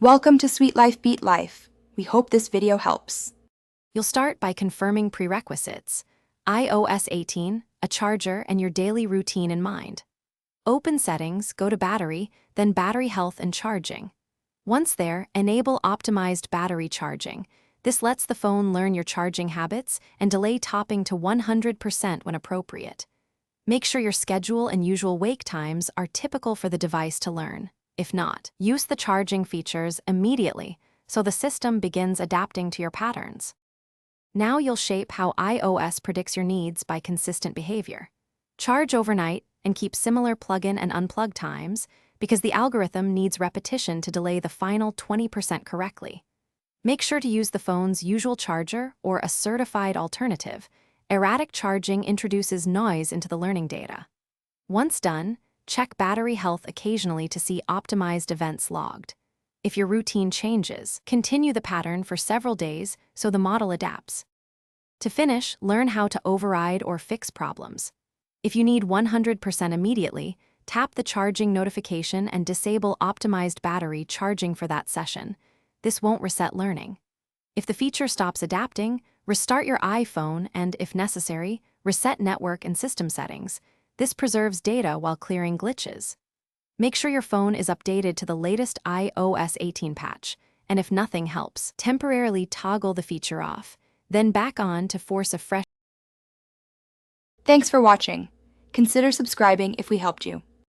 Welcome to Sweet Life Beat Life. We hope this video helps. You'll start by confirming prerequisites: iOS 18, a charger, and your daily routine in mind. Open Settings, go to Battery, then Battery Health and Charging. Once there, enable Optimized Battery Charging. This lets the phone learn your charging habits and delay topping to 100% when appropriate. Make sure your schedule and usual wake times are typical for the device to learn. If not, use the charging features immediately so the system begins adapting to your patterns. Now you'll shape how iOS predicts your needs by consistent behavior. Charge overnight and keep similar plug-in and unplug times because the algorithm needs repetition to delay the final 20% correctly. Make sure to use the phone's usual charger or a certified alternative. Erratic charging introduces noise into the learning data. Once done, check battery health occasionally to see optimized events logged. If your routine changes, continue the pattern for several days so the model adapts. To finish, learn how to override or fix problems. If you need 100% immediately, tap the charging notification and disable optimized battery charging for that session. This won't reset learning. If the feature stops adapting, restart your iPhone and, if necessary, reset network and system settings. This preserves data while clearing glitches. Make sure your phone is updated to the latest iOS 18 patch, and if nothing helps, temporarily toggle the feature off, then back on to force a fresh. Thanks for watching. Consider subscribing if we helped you.